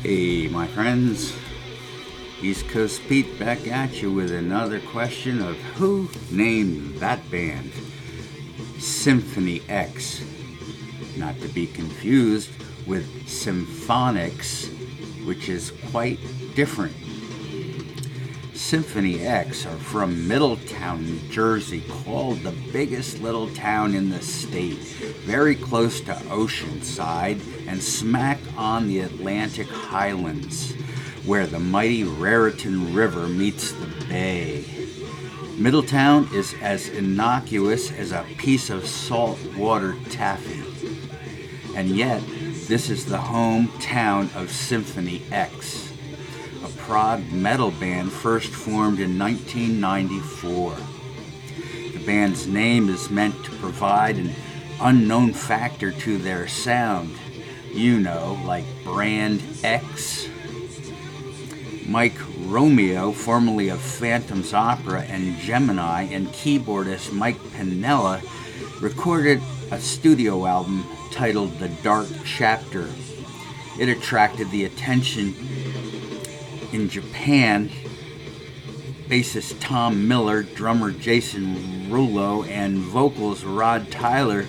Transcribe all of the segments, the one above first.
Hey, my friends. East Coast Pete back at you with another question of who named that band? SYMPHONY X. Not to be confused with SYMPHONY X, which is quite different. SYMPHONY X are from Middletown, New Jersey, called the biggest little town in the state, very close to Oceanside and smack on the Atlantic Highlands, where the mighty Raritan River meets the bay. Middletown is as innocuous as a piece of saltwater taffy. And yet, this is the hometown of SYMPHONY X, a prog metal band first formed in 1994. The band's name is meant to provide an unknown factor to their sound, like Brand X. Mike Romeo, formerly of Phantom's Opera and Gemini, and keyboardist Mike Piniella recorded a studio album titled The Dark Chapter. It attracted the attention in Japan. Bassist Tom Miller, drummer Jason Rulo, and vocals Rod Tyler,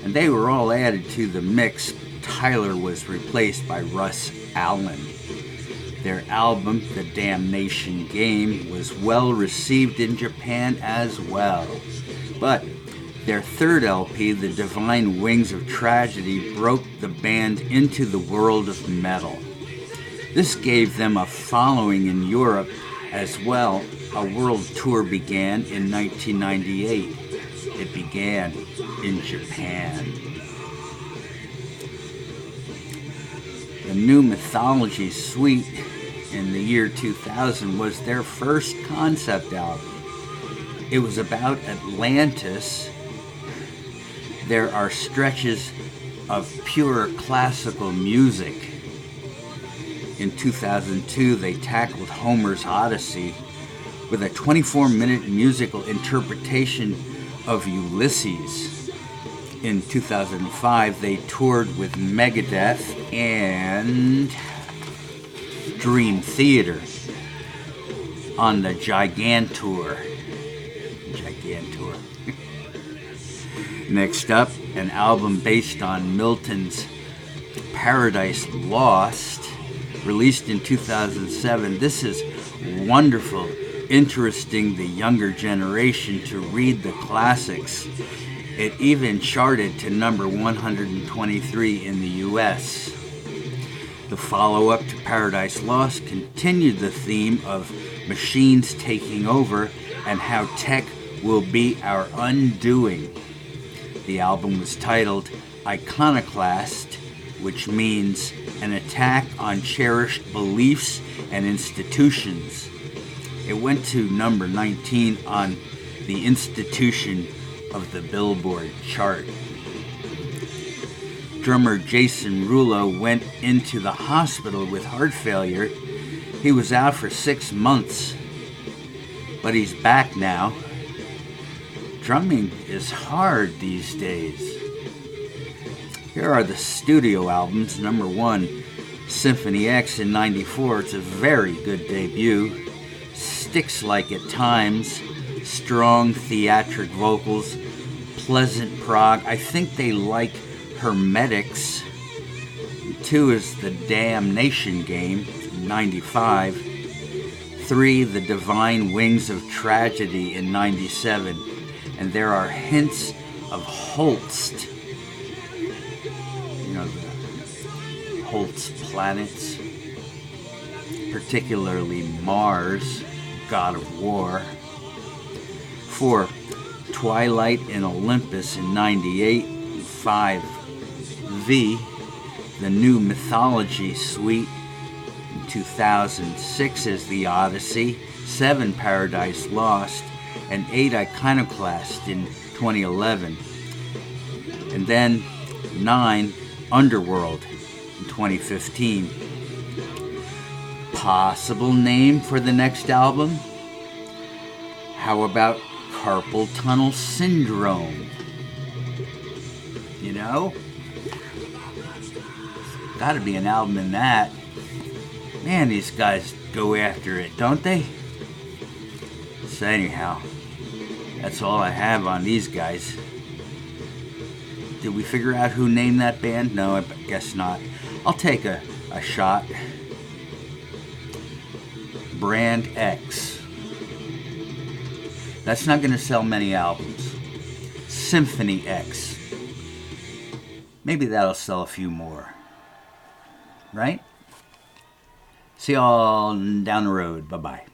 and they were all added to the mix. Tyler was replaced by Russ Allen. Their album, The Damnation Game, was well received in Japan as well. But their third LP, The Divine Wings of Tragedy, broke the band into the world of metal. This gave them a following in Europe as well. A world tour began in 1998. It began in Japan. The New Mythology Suite in the year 2000 was their first concept album. It was about Atlantis. There are stretches of pure classical music. In 2002, they tackled Homer's Odyssey with a 24-minute musical interpretation of Ulysses. In 2005, they toured with Megadeth and Dream Theater on the Gigantour. Next up, an album based on Milton's Paradise Lost, released in 2007. This is wonderful, interesting the younger generation to read the classics. It even charted to number 123 in the US. The follow-up to Paradise Lost continued the theme of machines taking over and how tech will be our undoing. The album was titled Iconoclast, which means an attack on cherished beliefs and institutions. It went to number 19 on the Institution of the Billboard chart. Drummer Jason Rulo went into the hospital with heart failure. He was out for 6 months, but he's back now. Drumming is hard these days. Here are the studio albums. Number 1, SYMPHONY X in 94. It's a very good debut. Sticks like at times. Strong theatric vocals. Pleasant prog. I think they like Hermetics. 2 is The Damnation Game, 95. 3, The Divine Wings of Tragedy in 97. And there are hints of Holst. The Holst planets, particularly Mars, god of war. 4, Twilight in Olympus in 98. 5, V, The New Mythology Suite in 2006 is The Odyssey. 7, Paradise Lost. And 8, Iconoclast in 2011. And then 9, Underworld in 2015. Possible name for the next album? How about Carpal Tunnel Syndrome? Gotta be an album in that. Man, these guys go after it, don't they? So anyhow, that's all I have on these guys. Did we figure out who named that band? No, I guess not. I'll take a shot. Brand X. That's not going to sell many albums. SYMPHONY X. Maybe that'll sell a few more. Right? See y'all down the road. Bye-bye.